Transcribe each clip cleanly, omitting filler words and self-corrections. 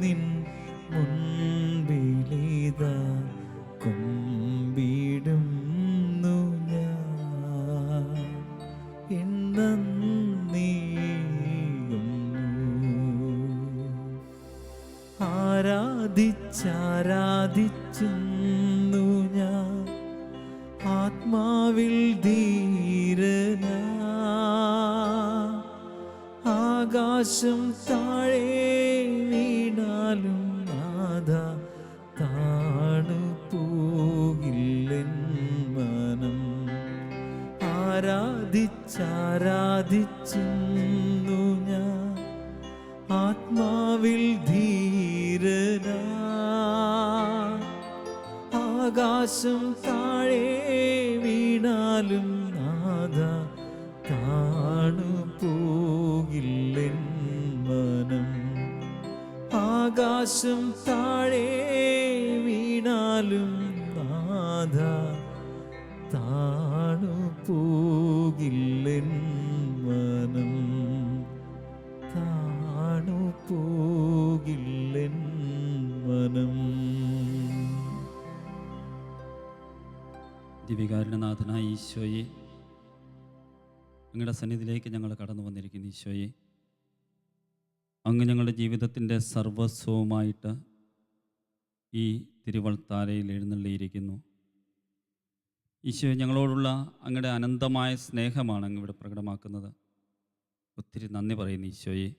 നിൻ മുൻപിലിതാ കുമ്പിടുന്നു ഞാൻ ആരാധിച്ചാരാധിച്ചു ഞാൻ ആത്മാവിൽ ധീരന ആകാശം താഴെ വീണാലും നാഥ താണു പോകില്ലെൻ മനം ആരാധിച്ചാരാധിച്ചു ഞാൻ ആത്മാവിൽ ധീരന ആകാശം താഴെ വീണാലും നാഥ താണു പോകില്ലെൻ മനം ആകാശം താഴെ വീണാലും നാഥ താണു പോകില്ലെൻ മനം താണു പോകില്ലെൻ മനം. ദിവികാരുണ്യനാഥനായ ഈശോയെ, അങ്ങയുടെ സന്നിധിയിലേക്ക് ഞങ്ങൾ കടന്നു വന്നിരിക്കുന്നു. ഈശോയെ, അങ്ങ് ഞങ്ങളുടെ ജീവിതത്തിൻ്റെ സർവസ്വവുമായിട്ട് ഈ തിരുവൾത്താരയിൽ എഴുന്നള്ളിയിരിക്കുന്നു. ഈശോയെ, ഞങ്ങളോടുള്ള അങ്ങയുടെ അനന്തമായ സ്നേഹമാണ് അങ്ങ് ഇവിടെ പ്രകടമാക്കുന്നത്. ഒത്തിരി നന്ദി പറയുന്നു ഈശോയെ.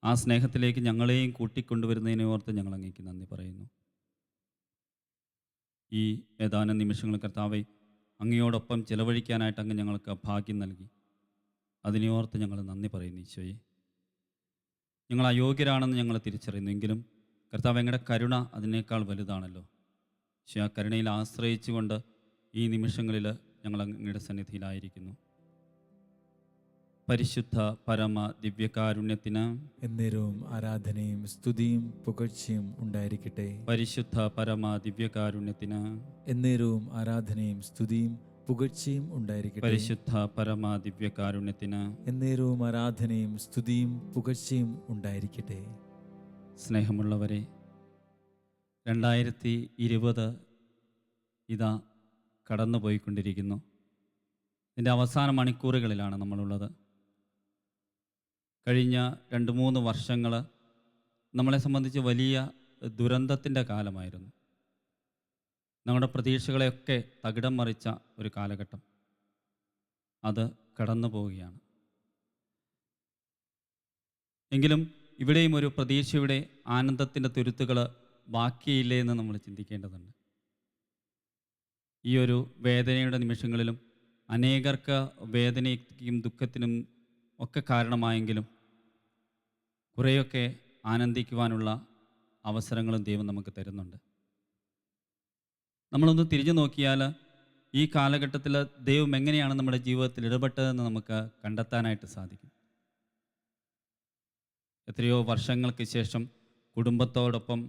ആ സ്നേഹത്തിലേക്ക് ഞങ്ങളെയും കൂട്ടിക്കൊണ്ടുവരുന്നതിനെ ഓർത്ത് ഞങ്ങൾ അങ്ങേക്ക് നന്ദി പറയുന്നു. ഈ ഏതാനും നിമിഷങ്ങൾ കർത്താവെ അങ്ങയോടൊപ്പം ചിലവഴിക്കാനായിട്ട് അങ്ങ് ഞങ്ങൾക്ക് ഭാഗ്യം നൽകി. അതിനെ ഓർത്ത് ഞങ്ങൾ നന്ദി പറയുന്നു ഈശോയെ. ഞങ്ങൾ അയോഗ്യരാണെന്ന് ഞങ്ങൾ തിരിച്ചറിയുന്നെങ്കിലും കർത്താവ് അങ്ങയുടെ കരുണ അതിനേക്കാൾ വലുതാണല്ലോ. പക്ഷേ ആ കരുണയിൽ ആശ്രയിച്ചുകൊണ്ട് ഈ നിമിഷങ്ങളിൽ ഞങ്ങൾ അങ്ങയുടെ സന്നിധിയിലായിരിക്കുന്നു. പരിശുദ്ധ പരമ ദിവ്യകാരുണ്യത്തിന് എന്നേരവും ആരാധനയും സ്തുതിയും പുകഴ്ചയും ഉണ്ടായിരിക്കട്ടെ. പരിശുദ്ധ പരമ ദിവ്യകാരുണ്യത്തിന് എന്നേരവും ആരാധനയും സ്തുതിയും പുകഴ്ചയും ഉണ്ടായിരിക്കട്ടെ. പരിശുദ്ധ പരമ ദിവ്യകാരുണ്യത്തിന് എന്നേരവും ആരാധനയും സ്തുതിയും പുകഴ്ചയും ഉണ്ടായിരിക്കട്ടെ. സ്നേഹമുള്ളവരെ, 2020 ഇതാ കടന്നുപോയിക്കൊണ്ടിരിക്കുന്നു. ഇതിൻ്റെ അവസാന മണിക്കൂറുകളിലാണ് നമ്മളുള്ളത്. കഴിഞ്ഞ 2-3 വർഷങ്ങൾ നമ്മളെ സംബന്ധിച്ച് വലിയ ദുരന്തത്തിൻ്റെ കാലമായിരുന്നു. നമ്മുടെ പ്രതീക്ഷകളെയൊക്കെ തകിടം മറിച്ച ഒരു കാലഘട്ടം. അത് കടന്നു പോവുകയാണ്. എങ്കിലും ഇവിടെയും ഒരു പ്രതീക്ഷയുടെ ആനന്ദത്തിൻ്റെ തുരുത്തുകൾ ബാക്കിയില്ലേ എന്ന് നമ്മൾ ചിന്തിക്കേണ്ടതുണ്ട്. ഈ ഒരു വേദനയുടെ നിമിഷങ്ങളിലും അനേകർക്ക് വേദനയ്ക്കും ദുഃഖത്തിനും ഒക്കെ കാരണമായെങ്കിലും കുറേയൊക്കെ ആനന്ദിക്കുവാനുള്ള അവസരങ്ങളും ദൈവം നമുക്ക് തരുന്നുണ്ട്. നമ്മളൊന്ന് തിരിഞ്ഞു നോക്കിയാൽ ഈ കാലഘട്ടത്തിൽ ദൈവം എങ്ങനെയാണ് നമ്മുടെ ജീവിതത്തിൽ ഇടപെട്ടതെന്ന് നമുക്ക് കണ്ടെത്താനായിട്ട് സാധിക്കും. എത്രയോ വർഷങ്ങൾക്ക് ശേഷം കുടുംബത്തോടൊപ്പം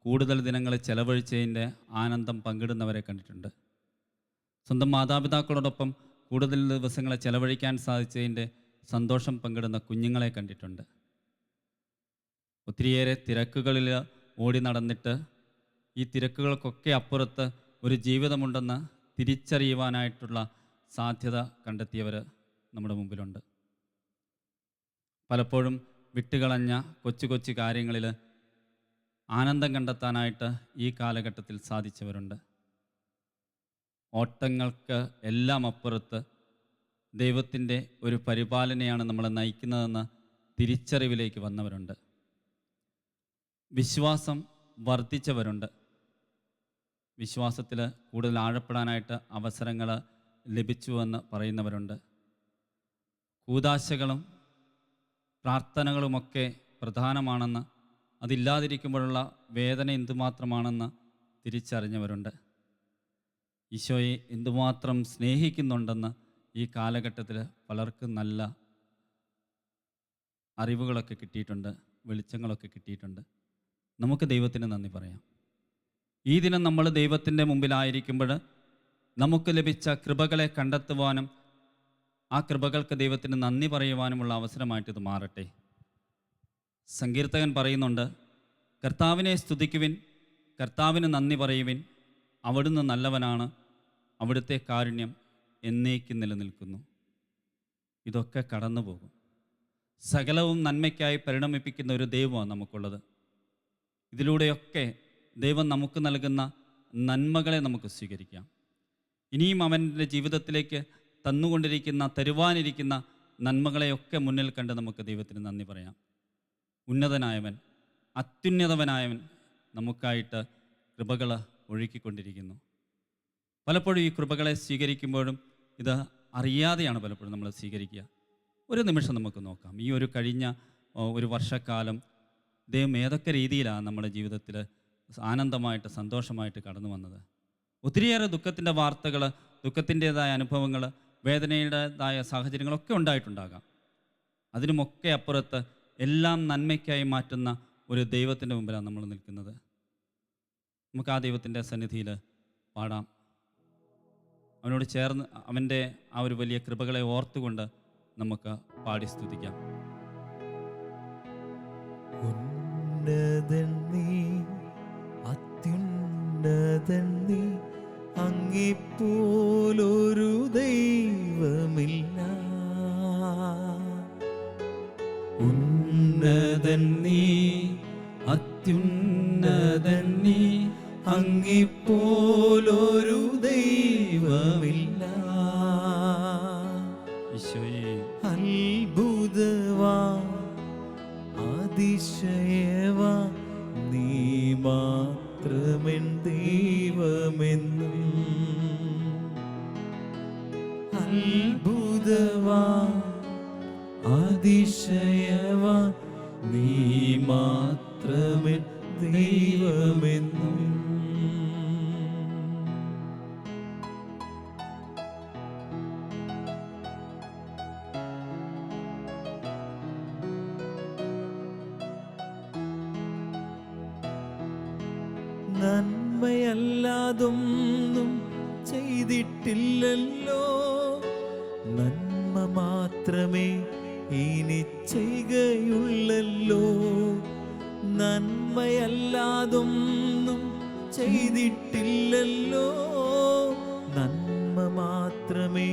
കൂടുതൽ ദിനങ്ങൾ ചെലവഴിച്ചതിൻ്റെ ആനന്ദം പങ്കിടുന്നവരെ കണ്ടിട്ടുണ്ട്. സ്വന്തം മാതാപിതാക്കളോടൊപ്പം കൂടുതൽ ദിവസങ്ങളെ ചെലവഴിക്കാൻ സാധിച്ചതിൻ്റെ സന്തോഷം പങ്കിടുന്ന കുഞ്ഞുങ്ങളെ കണ്ടിട്ടുണ്ട്. ഒത്തിരിയേറെ തിരക്കുകളിൽ ഓടി നടന്നിട്ട് ഈ തിരക്കുകൾക്കൊക്കെ അപ്പുറത്ത് ഒരു ജീവിതമുണ്ടെന്ന് തിരിച്ചറിയുവാനായിട്ടുള്ള സാധ്യത കണ്ടെത്തിയവർ നമ്മുടെ മുമ്പിലുണ്ട്. പലപ്പോഴും വിട്ടുകളഞ്ഞ കൊച്ചു കൊച്ചു കാര്യങ്ങളിൽ ആനന്ദം കണ്ടെത്താനായിട്ട് ഈ കാലഘട്ടത്തിൽ സാധിച്ചവരുണ്ട്. ഓട്ടങ്ങൾക്ക് എല്ലാം അപ്പുറത്ത് ദൈവത്തിൻ്റെ ഒരു പരിപാലനയാണ് നമ്മളെ നയിക്കുന്നതെന്ന് തിരിച്ചറിവിലേക്ക് വന്നവരുണ്ട്. വിശ്വാസം വർദ്ധിച്ചവരുണ്ട്. വിശ്വാസത്തിൽ കൂടുതൽ ആഴപ്പെടാനായിട്ട് അവസരങ്ങൾ ലഭിച്ചുവെന്ന് പറയുന്നവരുണ്ട്. കൂദാശകളും പ്രാർത്ഥനകളുമൊക്കെ പ്രധാനമാണെന്ന്, അതില്ലാതിരിക്കുമ്പോഴുള്ള വേദന എന്തുമാത്രമാണെന്ന് തിരിച്ചറിഞ്ഞവരുണ്ട്. ഈശോയെ എന്തുമാത്രം സ്നേഹിക്കുന്നുണ്ടെന്ന് ഈ കാലഘട്ടത്തിൽ പലർക്കും നല്ല അറിവുകളൊക്കെ കിട്ടിയിട്ടുണ്ട്, വെളിച്ചങ്ങളൊക്കെ കിട്ടിയിട്ടുണ്ട്. നമുക്ക് ദൈവത്തിന് നന്ദി പറയാം. ഈ ദിനം നമ്മൾ ദൈവത്തിൻ്റെ മുമ്പിലായിരിക്കുമ്പോൾ നമുക്ക് ലഭിച്ച കൃപകളെ കണ്ടെത്തുവാനും ആ കൃപകൾക്ക് ദൈവത്തിന് നന്ദി പറയുവാനുമുള്ള അവസരമായിട്ടിത് മാറട്ടെ. സങ്കീർത്തകൻ പറയുന്നുണ്ട്, കർത്താവിനെ സ്തുതിക്കുവിൻ, കർത്താവിന് നന്ദി പറയുവിൻ. അവിടുന്ന് നല്ലവനാണ്, അവിടുത്തെ കാരുണ്യം എന്നേക്കും നിലനിൽക്കുന്നു. ഇതൊക്കെ കടന്നു പോകും. സകലവും നന്മയ്ക്കായി പരിണമിപ്പിക്കുന്ന ഒരു ദൈവമാണ് നമുക്കുള്ളത്. ഇതിലൂടെയൊക്കെ ദൈവം നമുക്ക് നൽകുന്ന നന്മകളെ നമുക്ക് സ്വീകരിക്കാം. ഇനിയും അവൻ്റെ ജീവിതത്തിലേക്ക് തരുവാനിരിക്കുന്ന നന്മകളെയൊക്കെ മുന്നിൽ കണ്ട് നമുക്ക് ദൈവത്തിന് നന്ദി പറയാം. ഉന്നതനായവൻ, അത്യുന്നതവനായവൻ നമുക്കായിട്ട് കൃപകൾ ഒഴുക്കിക്കൊണ്ടിരിക്കുന്നു. പലപ്പോഴും ഈ കൃപകളെ സ്വീകരിക്കുമ്പോഴും ഇത് അറിയാതെയാണ് പലപ്പോഴും നമ്മൾ സ്വീകരിക്കുക. ഒരു നിമിഷം നമുക്ക് നോക്കാം. ഈ ഒരു കഴിഞ്ഞ ഒരു വർഷക്കാലം ദൈവം ഏതൊക്കെ രീതിയിലാണ് നമ്മുടെ ജീവിതത്തിൽ ആനന്ദമായിട്ട് സന്തോഷമായിട്ട് കടന്നു വന്നത്. ഒത്തിരിയേറെ ദുഃഖത്തിൻ്റെ വാർത്തകൾ, ദുഃഖത്തിൻ്റേതായ അനുഭവങ്ങൾ, വേദനയുടേതായ സാഹചര്യങ്ങളൊക്കെ ഉണ്ടായിട്ടുണ്ടാകാം. അതിനുമൊക്കെ അപ്പുറത്ത് എല്ലാം നന്മയ്ക്കായി മാറ്റുന്ന ഒരു ദൈവത്തിൻ്റെ മുമ്പിലാണ് നമ്മൾ നിൽക്കുന്നത്. നമുക്ക് ആ ദൈവത്തിൻ്റെ സന്നിധിയിൽ പാടാം. അവനോട് ചേർന്ന് അവൻ്റെ ആ ഒരു വലിയ കൃപകളെ ഓർത്തുകൊണ്ട് നമുക്ക് പാടി സ്തുതിക്കാം. ഉന്നതൻ നീ, അത്യുന്നതൻ നീ, അങ്ങേപ്പോലൊരു ദൈവമില്ല. ഉന്നതൻ നീ, അത്യുന്നതൻ നീ, അങ്ങേപ്പോലൊരു ദൈവമില്ല. ഈശോയേ, അത്ഭുതവാ, അതിശയവാ, നീ മാത്രമെൻ ദൈവമെന്നും. അത്ഭുതവാ, അതിശയവാ, നീ മാത്രമെൻ ദൈവമെന്നും. നന്മയല്ലാതൊന്നും ചെയ്തിട്ടില്ലല്ലോ, നന്മ മാത്രമേ ഇനി ചെയ്യുകയുള്ളല്ലോ. നന്മയല്ലാതൊന്നും ചെയ്തിട്ടില്ലല്ലോ, നന്മ മാത്രമേ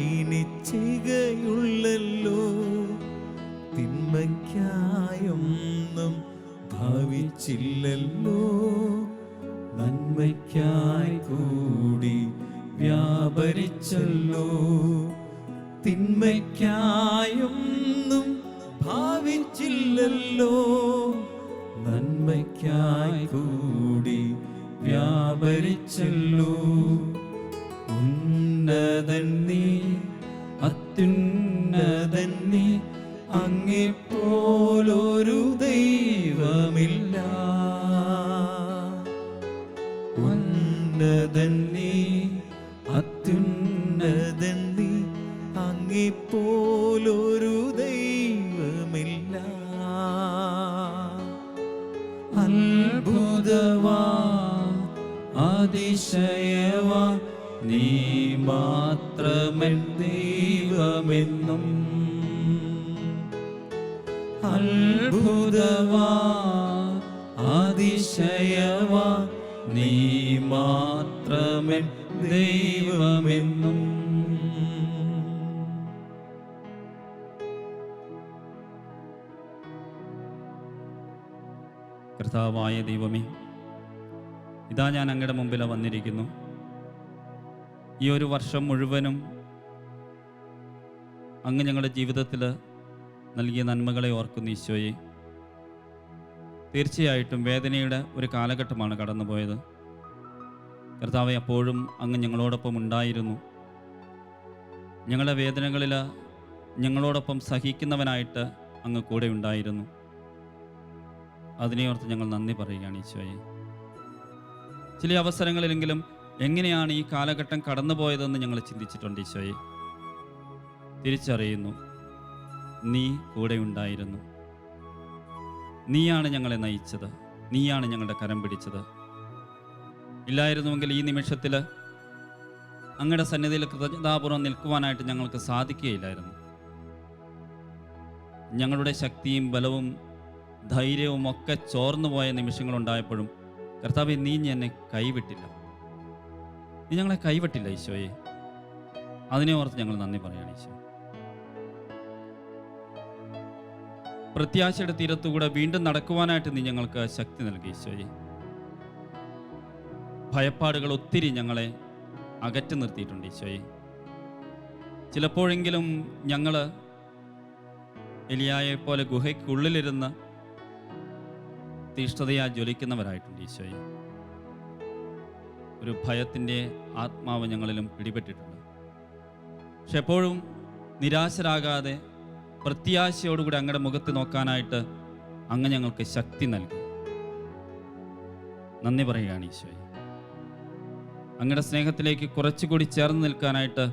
ഇനി ചെയ്യുകയുള്ളല്ലോ. തിന്മയ്ക്കായൊന്നും ഭാവിച്ചില്ലല്ലോ, നന്മയ്ക്കായി കൂടി വ്യാപരിച്ചല്ലോ. തിന്മയ്ക്കായൊന്നും ഭാവിച്ചില്ലല്ലോ, നന്മയ്ക്കായി കൂടി വ്യാപരിച്ചല്ലോ. ഉന്നതൻ നീ, അത്യുന്നതൻ നീ, അങ്ങേപ്പോലൊരു ദൈവമില്ല. ഉന്നതൻ നീ, അത്യുന്നതൻ നീ, അങ്ങേപ്പോലൊരു ദൈവമില്ല. അത്ഭുതവാ, അതിശയവാ, നീ മാത്രമെൻ ദൈവമെന്നും. അത്ഭുതവാ, അതിശയവാ, നീ മാത്രമെൻ ദൈവമെന്നും. കർത്താവായ ദൈവമേ, ഇതാ ഞാൻ അങ്ങയുടെ മുമ്പിൽ വന്നിരിക്കുന്നു. ഈ ഒരു വർഷം മുഴുവനും അങ്ങ് ഞങ്ങളുടെ ജീവിതത്തിൽ നൽകിയ നന്മകളെ ഓർക്കുന്ന ഈശോയെ, തീർച്ചയായിട്ടും വേദനയുടെ ഒരു കാലഘട്ടമാണ് കടന്നുപോയത്. കർത്താവെ, അപ്പോഴും അങ്ങ് ഞങ്ങളോടൊപ്പം ഉണ്ടായിരുന്നു. ഞങ്ങളുടെ വേദനകളിൽ ഞങ്ങളോടൊപ്പം സഹിക്കുന്നവനായിട്ട് അങ്ങ് കൂടെ ഉണ്ടായിരുന്നു. അതിനെയോർത്ത് ഞങ്ങൾ നന്ദി പറയുകയാണ് ഈശോയെ. ചില അവസരങ്ങളിലെങ്കിലും എങ്ങനെയാണ് ഈ കാലഘട്ടം കടന്നുപോയതെന്ന് ഞങ്ങൾ ചിന്തിച്ചിട്ടുണ്ട് ഈശോയെ. തിരിച്ചറിയുന്നു, നീ കൂടെ ഉണ്ടായിരുന്നു. നീയാണ് ഞങ്ങളെ നയിച്ചത്, നീയാണ് ഞങ്ങളുടെ കരം പിടിച്ചത്. ഇല്ലായിരുന്നുവെങ്കിൽ ഈ നിമിഷത്തിൽ അങ്ങയുടെ സന്നിധിയിൽ കൃതജ്ഞതാപൂർവ്വം നിൽക്കുവാനായിട്ട് ഞങ്ങൾക്ക് സാധിക്കുകയില്ലായിരുന്നു. ഞങ്ങളുടെ ശക്തിയും ബലവും ധൈര്യവും ഒക്കെ ചോർന്നു പോയ നിമിഷങ്ങളുണ്ടായപ്പോഴും കർത്താവെ, നീ എന്നെ കൈവിട്ടില്ല. നീ ഞങ്ങളെ കൈവിട്ടില്ല ഈശോയെ. അതിനെ ഓർത്ത് ഞങ്ങൾ നന്ദി പറയാണ് ഈശോ. പ്രത്യാശയുടെ തീരത്തുകൂടെ വീണ്ടും നടക്കുവാനായിട്ട് നീ ഞങ്ങൾക്ക് ശക്തി നൽകി ഈശോയെ. ഭയപ്പാടുകൾ ഒത്തിരി ഞങ്ങളെ അകറ്റി നിർത്തിയിട്ടുണ്ട് ഈശോയെ. ചിലപ്പോഴെങ്കിലും ഞങ്ങൾ എലിയായെ പോലെ ഗുഹയ്ക്കുള്ളിലിരുന്ന് തീഷ്ണതയാ ജ്വലിക്കുന്നവരായിട്ടുണ്ട് ഈശോയെ. ഒരു ഭയത്തിൻ്റെ ആത്മാവ് ഞങ്ങളിലും പിടിപെട്ടിട്ടുണ്ട്. പക്ഷെ എപ്പോഴും നിരാശരാകാതെ പ്രത്യാശയോടുകൂടി അങ്ങയുടെ മുഖത്ത് നോക്കാനായിട്ട് അങ്ങ് ഞങ്ങൾക്ക് ശക്തി നൽകി. നന്ദി പറയുകയാണ് ഈശോയെ. അങ്ങയുടെ സ്നേഹത്തിലേക്ക് കുറച്ചുകൂടി ചേർന്ന് നിൽക്കാനായിട്ട്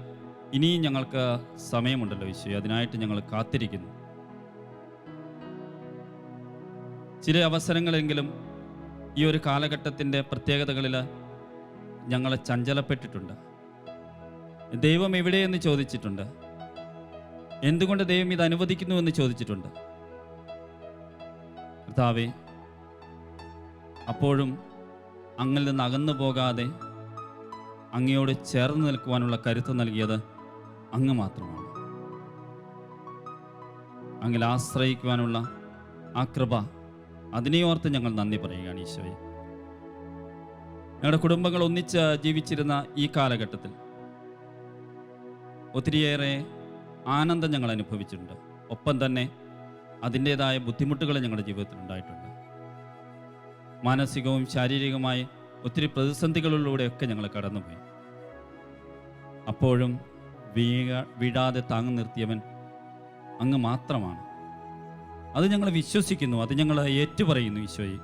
ഇനിയും ഞങ്ങൾക്ക് സമയമുണ്ടല്ലോ ഈശോയെ. അതിനായിട്ട് ഞങ്ങൾ കാത്തിരിക്കുന്നു. ചില അവസരങ്ങളെങ്കിലും ഈ ഒരു കാലഘട്ടത്തിൻ്റെ പ്രത്യേകതകളിൽ ഞങ്ങൾ ചഞ്ചലപ്പെട്ടിട്ടുണ്ട്. ദൈവം എവിടെയെന്ന് ചോദിച്ചിട്ടുണ്ട്. എന്തുകൊണ്ട് ദൈവം ഇത് അനുവദിക്കുന്നു എന്ന് ചോദിച്ചിട്ടുണ്ട്. കർത്താവേ, അപ്പോഴും അങ്ങിൽ നിന്ന് അകന്നു പോകാതെ അങ്ങയോട് ചേർന്ന് നിൽക്കുവാനുള്ള കരുത്ത് നൽകിയത് അങ്ങ് മാത്രമാണ്. അങ്ങിൽ ആശ്രയിക്കുവാനുള്ള ആ കൃപ, അതിനെ ഓർത്ത് ഞങ്ങൾ നന്ദി പറയുകയാണ് ഈശോയെ. ഞങ്ങളുടെ കുടുംബങ്ങൾ ഒന്നിച്ച് ജീവിച്ചിരുന്ന ഈ കാലഘട്ടത്തിൽ ഒത്തിരിയേറെ ആനന്ദം ഞങ്ങൾ അനുഭവിച്ചിട്ടുണ്ട്. ഒപ്പം തന്നെ അതിൻ്റേതായ ബുദ്ധിമുട്ടുകൾ ഞങ്ങളുടെ ജീവിതത്തിൽ ഉണ്ടായിട്ടുണ്ട്. മാനസികവും ശാരീരികവുമായി ഒത്തിരി പ്രതിസന്ധികളിലൂടെയൊക്കെ ഞങ്ങൾ കടന്നുപോയി. അപ്പോഴും വീഴാതെ താങ്ങി നിർത്തിയവൻ അങ്ങ് മാത്രമാണ്. അത് ഞങ്ങൾ വിശ്വസിക്കുന്നു, അത് ഞങ്ങൾ ഏറ്റുപറയുന്നു ഈശോയെ.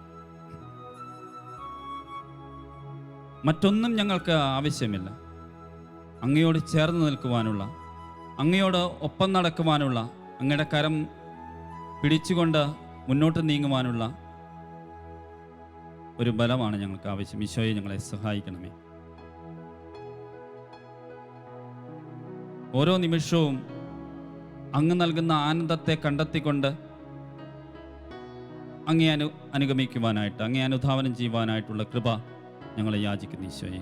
മറ്റൊന്നും ഞങ്ങൾക്ക് ആവശ്യമില്ല. അങ്ങയോട് ചേർന്ന് നിൽക്കുവാനുള്ള, അങ്ങയോട് ഒപ്പം നടക്കുവാനുള്ള, അങ്ങയുടെ കരം പിടിച്ചുകൊണ്ട് മുന്നോട്ട് നീങ്ങുവാനുള്ള ഒരു ബലമാണ് ഞങ്ങൾക്ക് ആവശ്യം. ഈശോയെ, ഞങ്ങളെ സഹായിക്കണമേ. ഓരോ നിമിഷവും അങ്ങ് നൽകുന്ന ആനന്ദത്തെ കണ്ടെത്തിക്കൊണ്ട് അങ്ങേ അനുഗമിക്കുവാനായിട്ട്, അങ്ങേ അനുധാവനം ചെയ്യുവാനായിട്ടുള്ള കൃപ ഞങ്ങളെ യാചിക്കുന്നു ഈശോയെ.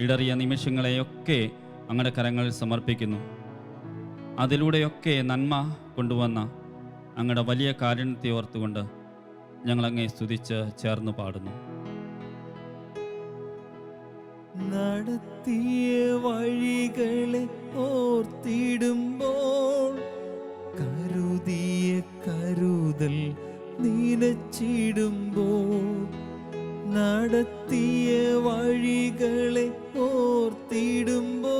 ഇടറിയ നിമിഷങ്ങളെയൊക്കെ അങ്ങയുടെ കരങ്ങളിൽ സമർപ്പിക്കുന്നു. അതിലൂടെയൊക്കെ നന്മ കൊണ്ടുവന്ന അങ്ങയുടെ വലിയ കാരുണ്യത്തെ ഓർത്തുകൊണ്ട് ഞങ്ങൾ അങ്ങേ സ്തുതിച്ച് ചേർന്ന് പാടുന്നു. നടത്തിയ വഴികളെ ഓർത്തിടുമ്പോൾ കരുതിയ കരുതൽ നനച്ചിടുമ്പോൾ, നടത്തിയ വഴികളെ ഓർത്തിടുമ്പോൾ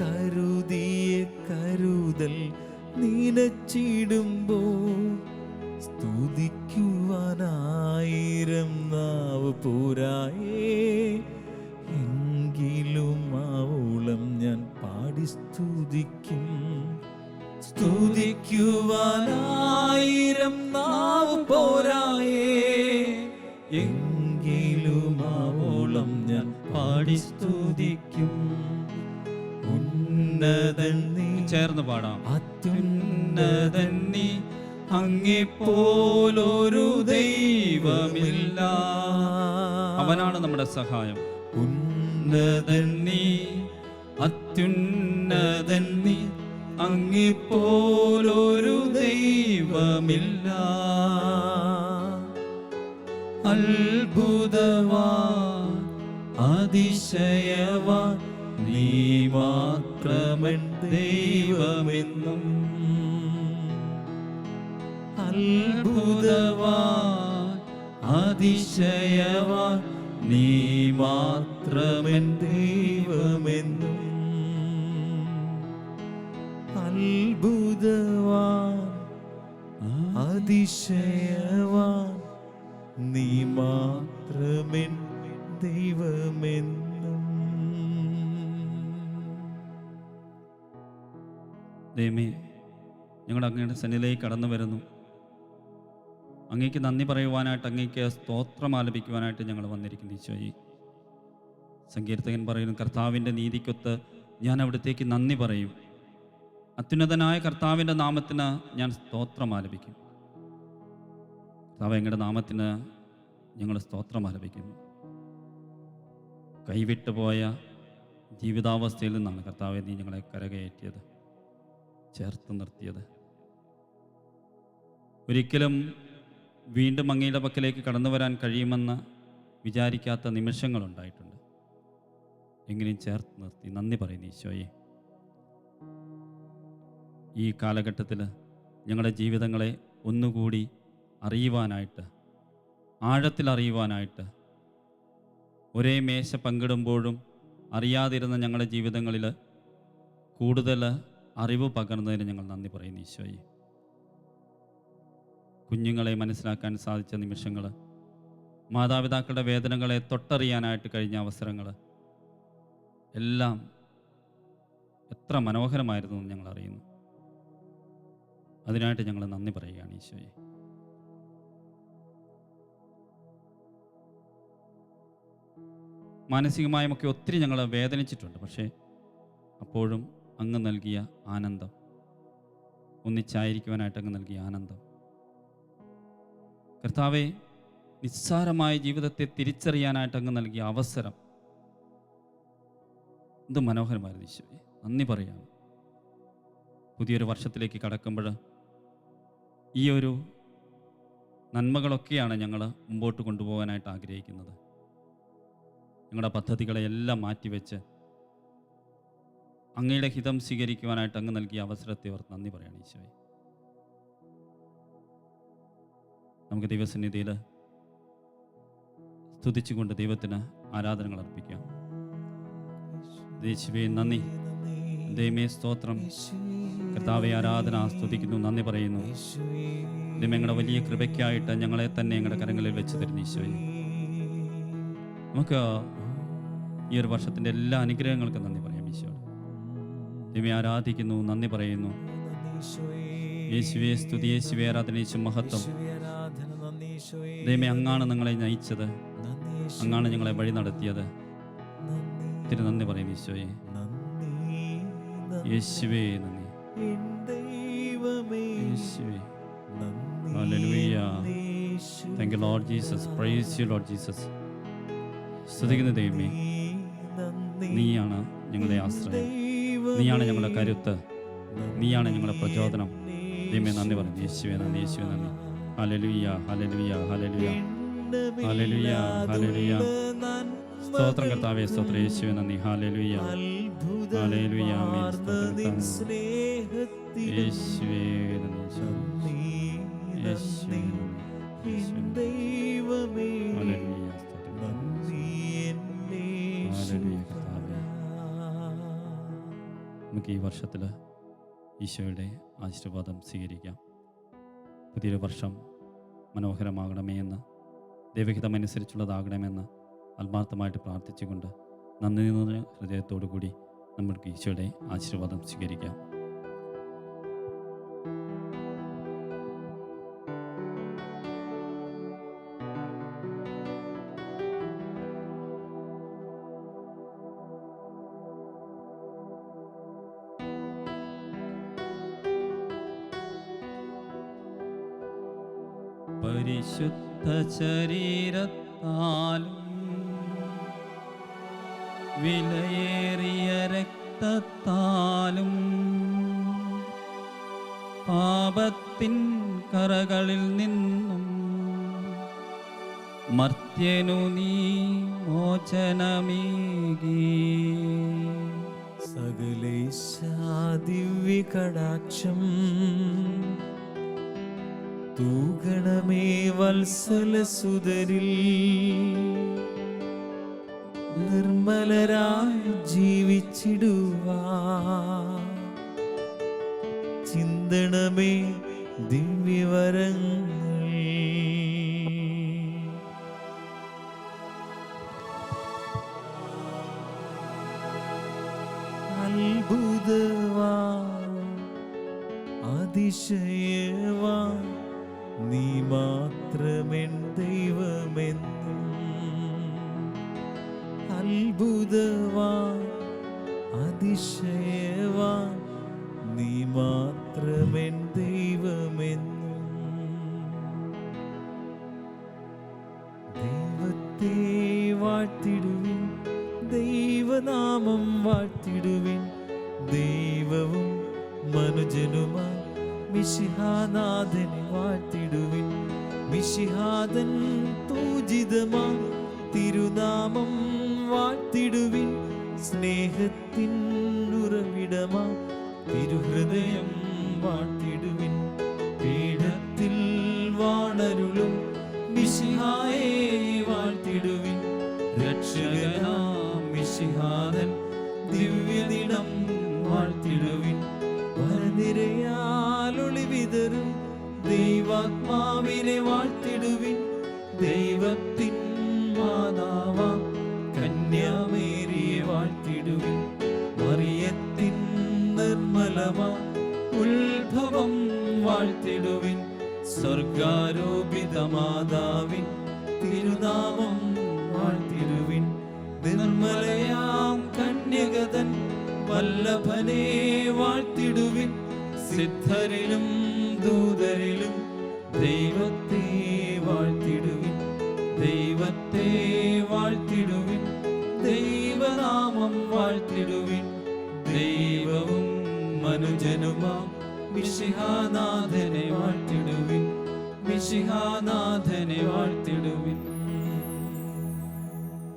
കരുതിയ കരുതൽ നനച്ചിടുമ്പോൾ, സ്തുതിക്കുവാനായിരം നാവ് പോരായേ, എങ്കിലും ആവോളം ഞാൻ പാടി സ്തുതിക്കും. സ്തുതിക്കുവാനായിരം നാവ് പോരായേ, എങ്കിലും ആവോളം ഞാൻ പാടി സ്തുതിക്കും. ഉന്നതൻ നീ, ചേർന്ന് പാടാം. അത്യുന്നതൻ നീ, അങ്ങെപ്പോലൊരു ദൈവമില്ല. അവനാണ് നമ്മുടെ സഹായം. ഉന്നതൻ നീ, അത്യുന്നതൻ നീ, അങ്ങെപ്പോലൊരു ദൈവമില്ല. അത്ഭുതവാൻ അതിശയവാൻ നീ മാത്രമൻ ദൈവമെന്നും. അത്ഭുതവാൻ അതിശയവാൻ നീ മാത്രമൻ ദൈവമെന്നും. അത്ഭുതവാൻ അതിശയവാൻ നീ മാത്രമൻ ദൈവമെന്നും. ദൈവമേ, ഞങ്ങൾ അങ്ങയുടെ സന്നിധിയിലേക്ക് കടന്നു വരുന്നു. അങ്ങേക്ക് നന്ദി പറയുവാനായിട്ട്, അങ്ങേക്ക് സ്തോത്രം ആലപിക്കുവാനായിട്ട് ഞങ്ങൾ വന്നിരിക്കുന്നു ഈശോയെ. സങ്കീർത്തകൻ പറയുന്നു, കർത്താവിൻ്റെ നീതിക്കൊത്ത് ഞാൻ അവിടത്തേക്ക് നന്ദി പറയും. അത്യുന്നതനായ കർത്താവിൻ്റെ നാമത്തിന് ഞാൻ സ്തോത്രം ആലപിക്കും. കർത്താവ്, എങ്ങളുടെ നാമത്തിന് ഞങ്ങൾ സ്തോത്രം ആലപിക്കുന്നു. കൈവിട്ടുപോയ ജീവിതാവസ്ഥയിൽ നിന്നാണ് കർത്താവെ നീ ഞങ്ങളെ കരകയറ്റിയത്, ചേർത്ത് നിർത്തിയത്. ഒരിക്കലും വീണ്ടും അങ്ങയുടെ പക്കലേക്ക് കടന്നു വരാൻ കഴിയുമെന്ന് വിചാരിക്കാത്ത നിമിഷങ്ങളുണ്ടായിട്ടുണ്ട്. എങ്ങനെയും ചേർത്ത് നിർത്തി നന്ദി പറയുന്നു ഈശോയെ. ഈ കാലഘട്ടത്തിൽ ഞങ്ങളുടെ ജീവിതങ്ങളെ ഒന്നുകൂടി അറിയുവാനായിട്ട്, ആഴത്തിൽ അറിയുവാനായിട്ട്, ഒരേ മേശ പങ്കിടുമ്പോഴും അറിയാതിരുന്ന ഞങ്ങളുടെ ജീവിതങ്ങളിൽ കൂടുതൽ അറിവ് പകർന്നതിന് ഞങ്ങൾ നന്ദി പറയുന്നു ഈശോയെ. കുഞ്ഞുങ്ങളെ മനസ്സിലാക്കാൻ സാധിച്ച നിമിഷങ്ങൾ, മാതാപിതാക്കളുടെ വേദനകളെ തൊട്ടറിയാനായിട്ട് കഴിഞ്ഞ അവസരങ്ങൾ എല്ലാം എത്ര മനോഹരമായിരുന്നു എന്ന് ഞങ്ങൾ അറിയുന്നു. അതിനായിട്ട് ഞങ്ങൾ നന്ദി പറയുകയാണ് ഈശോയെ. മാനസികമായുമൊക്കെ ഒത്തിരി ഞങ്ങൾ വേദനിച്ചിട്ടുണ്ട്. പക്ഷേ അപ്പോഴും അങ്ങ് നൽകിയ ആനന്ദം, ഒന്നിച്ചായിരിക്കുവാനായിട്ട് അങ്ങ് നൽകിയ ആനന്ദം, കർത്താവെ, നിസ്സാരമായ ജീവിതത്തെ തിരിച്ചറിയാനായിട്ട് അങ്ങ് നൽകിയ അവസരം, എന്ത് മനോഹരമായിരുന്നു ഈശോയെ. നന്ദി പറയാണ്. പുതിയൊരു വർഷത്തിലേക്ക് കടക്കുമ്പോൾ ഈ ഒരു നന്മകളൊക്കെയാണ് ഞങ്ങൾ മുമ്പോട്ട് കൊണ്ടുപോകാനായിട്ട് ആഗ്രഹിക്കുന്നത്. ഞങ്ങളുടെ പദ്ധതികളെയെല്ലാം മാറ്റിവെച്ച് അങ്ങയുടെ ഹിതം സ്വീകരിക്കുവാനായിട്ട് അങ്ങ് നൽകിയ അവസരത്തെ ഓർത്ത് നന്ദി പറയാണ് ഈശോയെ. നമുക്ക് ദൈവസന്നിധിയിൽ സ്തുതിച്ചുകൊണ്ട് ദൈവത്തിന് ആരാധനകൾ അർപ്പിക്കാം. യേശുവേ നന്ദി, ദൈവമേ സ്തോത്രം. കർത്താവെ ആരാധന സ്തുതിക്കുന്നു, നന്ദി പറയുന്നു. ദൈവം ഞങ്ങളുടെ വലിയ കൃപയ്ക്കായിട്ട് ഞങ്ങളെ തന്നെ ഞങ്ങളുടെ കരങ്ങളിൽ വെച്ച് തരുന്നു ഈശോയെ. നമുക്ക് ഈ ഒരു വർഷത്തിൻ്റെ എല്ലാ അനുഗ്രഹങ്ങൾക്കും നന്ദി പറയാം ഈശോയോട്. ദൈവമേ ആരാധിക്കുന്നു, നന്ദി പറയുന്നു. യേശുവേ സ്തുതി, യേശുവേ ആരാധന, യേശു മഹത്വം. ദൈവമേ അങ്ങാണ് ഞങ്ങളെ നയിച്ചത്, അങ്ങാണ് ഞങ്ങളെ വഴി നടത്തിയത്. ഒത്തിരി നന്ദി പറയുന്നു ഈശോയെ. യേശുവേ നന്ദി, യേശുവേ. Hallelujah. Thank you Lord Jesus. Praise you Lord Jesus. സ്തുതിക്കുന്ന ദൈവമേ, നീയാണ് ഞങ്ങളുടെ ആശ്രയം, നീയാണ് ഞങ്ങളുടെ കരുത്ത്, നീയാണ് ഞങ്ങളുടെ പ്രചോദനം. ദൈവമേ നന്ദി പറയുന്നു. യേശുവേ നന്ദി, യേശുവേ നന്ദി. Hallelujah, hallelujah, hallelujah, hallelujah, hallelujah. സ്തോത്രം കർത്താവേ, സ്തോത്രം. യേശുവേ നന്ദി. Hallelujah, hallelujah. യേശുവേ നന്ദി, യേശുവേ ദൈവമേ. ഹല്ലേലൂയ, ഹല്ലേലൂയ കർത്താവേ. നമുക്ക് ഈ വർഷത്തിൽ ഈശോയുടെ ആശീർവാദം സ്വീകരിക്കാം. പുതിയൊരു വർഷം മനോഹരമാകണമേ എന്ന്, ദൈവഹിതമനുസരിച്ചുള്ളതാകണമെന്ന് ആത്മാർത്ഥമായിട്ട് പ്രാർത്ഥിച്ചുകൊണ്ട് നന്ദി നിറഞ്ഞ ഹൃദയത്തോടു കൂടി നമുക്ക് ഈശോയുടെ ആശീർവാദം സ്വീകരിക്കാം. പരിശുദ്ധ ശരീരത്താലും വിലയേറിയ രക്തത്താലും പാപത്തിൻ കറകളിൽ നിന്നും മർത്യനു നീ മോചനമേകി. സകലേശാ ദിവ്യ കടാക്ഷം തൂഗണമേ വത്സലസുതരിൽ, നിർമ്മലരായി ജീവിച്ചിടുവാൻ ചിന്തണമേ ദിവ്യവരങ്ങൾ. അത്ഭുതവാൻ അതിശയവാൻ നീ മാത്രമെൻ ദൈവമെന്നും. അത്ഭുതവാൻ അതിശയവാൻ നീ ദൈവത്തെ വാഴ്ത്തിടുവിൻ, ദൈവനാമം വാഴ്ത്തിടുവിൻ. ദൈവവും മനുജനുമാ മിശിഹാനാഥനെ വാഴ്ത്തിടുവിൻ. മിശിഹാതൻ പൂജിതമാ തിരുനാമം വാഴ്ത്തിടുവിൻ. സ്നേഹത്തിൻ ഉറവിടമാ തിരുഹൃദയം വാഴ്ത്തിടുവിൻ. പീഠത്തിൽ വാണരുളും മിശിഹായെ വാഴ്ത്തിടുവിൻ. രക്ഷകനാം മിശിഹാതൻ ദിവ്യദിനം വാഴ്ത്തിടുവിൻ. വരനിരയാലൊളി വിതറും ദൈവാത്മാവിനെ വാഴ്ത്തിടുവിൻ. ദൈവത്തിൻ മാതാവാം കന്യാമേരിയെ വാഴ്ത്തിടുവിൻ. മറിയത്തിൻ നിർമ്മലമാ ഉത്ഭവം വാഴ്ത്തിടുവിൻ. സ്വർഗാരോപിത മാതാവിൻ തിരുനാമം വാഴ്ത്തിടുവിൻ. നിർമ്മലയാം കന്യകതൻ വല്ലഭനെ വാഴ്ത്തിടുവിൻ. സിദ്ധരിലും ദൂതരിലും ദൈവത്തെ വാഴ്ത്തിടുവിൻ. ദൈവത്തെ വാഴ്ത്തിടുവിൻ. ദൈവനാമം വാഴ്ത്തിടുവിൻ. ദൈവവും മനുജനുമാം മിശിഹാനാഥനെ വാഴ്ത്തിടുവിൻ. മിശിഹാനാഥനെ വാഴ്ത്തിടുവിൻ.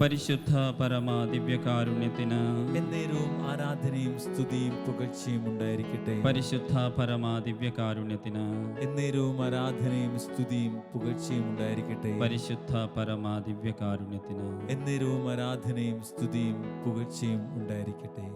പരിശുദ്ധ പരമ ദിവ്യകാരുണ്യത്തിന് എന്നേരവും ആരാധനയും സ്തുതിയും പുകഴ്ചയും ഉണ്ടായിരിക്കട്ടെ. പരിശുദ്ധ പരമ ദിവ്യകാരുണ്യത്തിന് എന്നേരവും ആരാധനയും സ്തുതിയും പുകഴ്ചയും ഉണ്ടായിരിക്കട്ടെ. പരിശുദ്ധ പരമ ദിവ്യകാരുണ്യത്തിന് എന്നേരവും ആരാധനയും സ്തുതിയും പുകഴ്ചയും ഉണ്ടായിരിക്കട്ടെ.